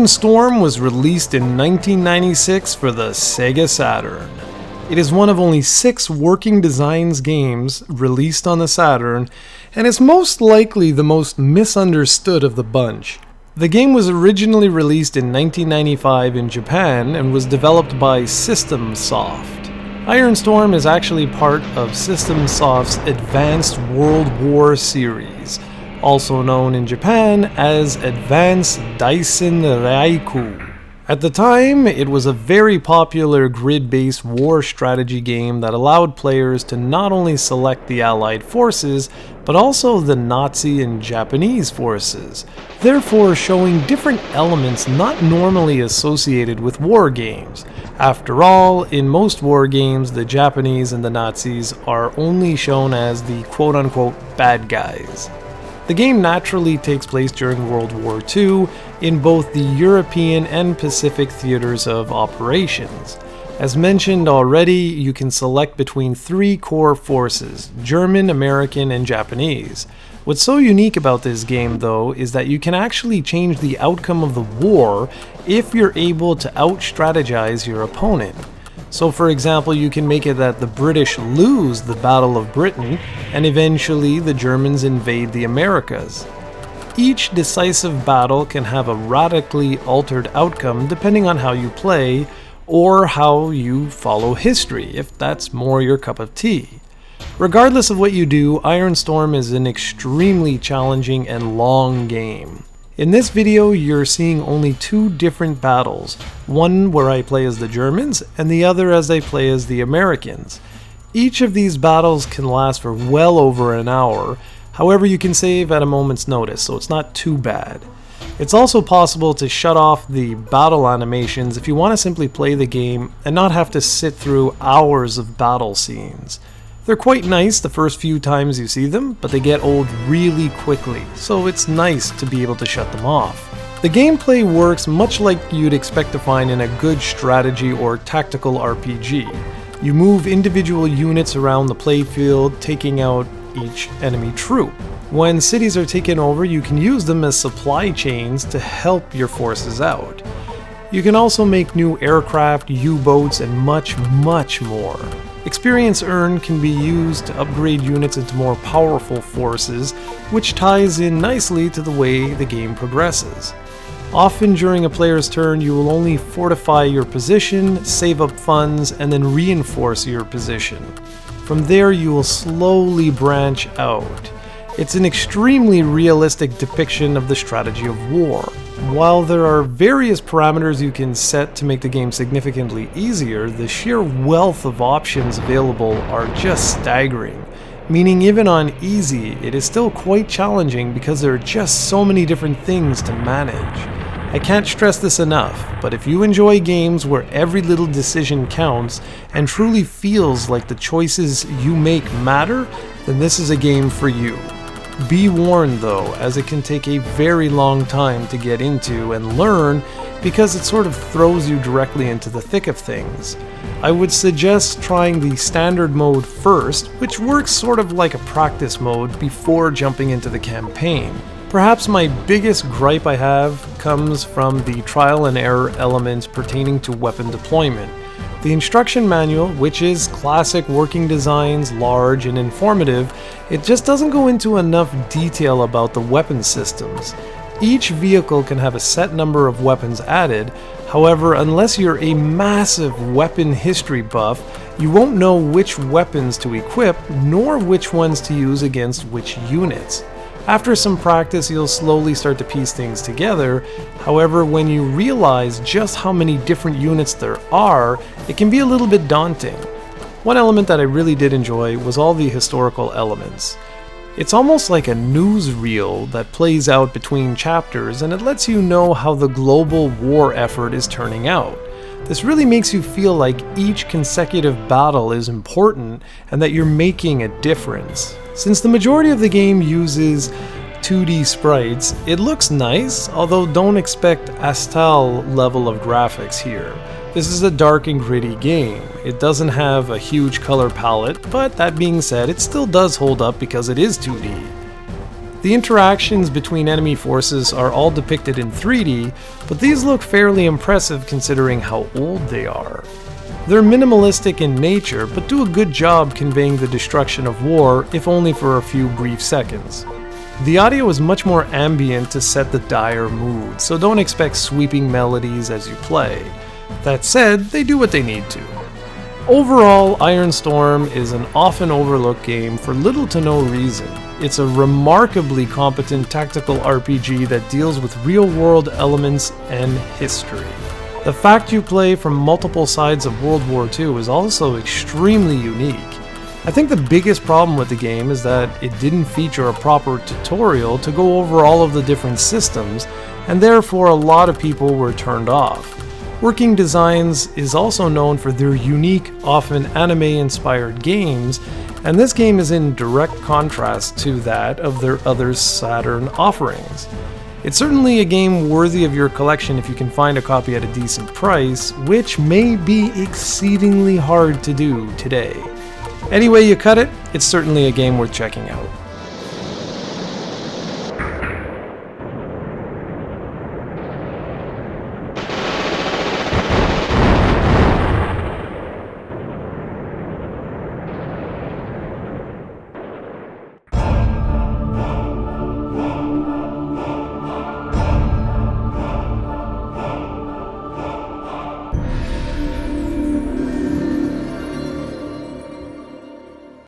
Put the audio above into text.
Iron Storm was released in 1996 for the SEGA Saturn. It is one of only 6 Working Designs games released on the Saturn, and is most likely the most misunderstood of the bunch. The game was originally released in 1995 in Japan and was developed by System Soft. Iron Storm is actually part of System Soft's Advanced World War series, also known in Japan as Advanced Daisen Raikou. At the time, it was a very popular grid-based war strategy game that allowed players to not only select the Allied forces, but also the Nazi and Japanese forces, therefore showing different elements not normally associated with war games. After all, in most war games, the Japanese and the Nazis are only shown as the quote-unquote bad guys. The game naturally takes place during World War II in both the European and Pacific theaters of operations. As mentioned already, you can select between 3 core forces: German, American, and Japanese. What's so unique about this game, though, is that you can actually change the outcome of the war if you're able to out-strategize your opponent. So for example, you can make it that the British lose the Battle of Britain, and eventually the Germans invade the Americas. Each decisive battle can have a radically altered outcome depending on how you play, or how you follow history, if that's more your cup of tea. Regardless of what you do, Iron Storm is an extremely challenging and long game. In this video, you're seeing only 2 different battles, one where I play as the Germans, and the other as I play as the Americans. Each of these battles can last for well over an hour, however you can save at a moment's notice, so it's not too bad. It's also possible to shut off the battle animations if you want to simply play the game and not have to sit through hours of battle scenes. They're quite nice the first few times you see them, but they get old really quickly, so it's nice to be able to shut them off. The gameplay works much like you'd expect to find in a good strategy or tactical RPG. You move individual units around the playfield, taking out each enemy troop. When cities are taken over, you can use them as supply chains to help your forces out. You can also make new aircraft, U-boats, and much more. Experience earned can be used to upgrade units into more powerful forces, which ties in nicely to the way the game progresses. Often during a player's turn, you will only fortify your position, save up funds, and then reinforce your position. From there, you will slowly branch out. It's an extremely realistic depiction of the strategy of war. While there are various parameters you can set to make the game significantly easier, the sheer wealth of options available are just staggering. Meaning even on easy, it is still quite challenging because there are just so many different things to manage. I can't stress this enough, but if you enjoy games where every little decision counts and truly feels like the choices you make matter, then this is a game for you. Be warned though, as it can take a very long time to get into and learn because it sort of throws you directly into the thick of things. I would suggest trying the standard mode first, which works sort of like a practice mode before jumping into the campaign. Perhaps my biggest gripe I have comes from the trial and error elements pertaining to weapon deployment. The instruction manual, which is classic Working Designs, large and informative, it just doesn't go into enough detail about the weapon systems. Each vehicle can have a set number of weapons added, however, unless you're a massive weapon history buff, you won't know which weapons to equip, nor which ones to use against which units. After some practice, you'll slowly start to piece things together. However, when you realize just how many different units there are, it can be a little bit daunting. One element that I really did enjoy was all the historical elements. It's almost like a newsreel that plays out between chapters, and it lets you know how the global war effort is turning out. This really makes you feel like each consecutive battle is important and that you're making a difference. Since the majority of the game uses 2D sprites, it looks nice, although don't expect Astal level of graphics here. This is a dark and gritty game. It doesn't have a huge color palette, but that being said, it still does hold up because it is 2D. The interactions between enemy forces are all depicted in 3D, but these look fairly impressive considering how old they are. They're minimalistic in nature, but do a good job conveying the destruction of war, if only for a few brief seconds. The audio is much more ambient to set the dire mood, so don't expect sweeping melodies as you play. That said, they do what they need to. Overall, Iron Storm is an often overlooked game for little to no reason. It's a remarkably competent tactical RPG that deals with real-world elements and history. The fact you play from multiple sides of World War II is also extremely unique. I think the biggest problem with the game is that it didn't feature a proper tutorial to go over all of the different systems, and therefore a lot of people were turned off. Working Designs is also known for their unique, often anime-inspired games, and this game is in direct contrast to that of their other Saturn offerings. It's certainly a game worthy of your collection if you can find a copy at a decent price, which may be exceedingly hard to do today. Any way you cut it, it's certainly a game worth checking out.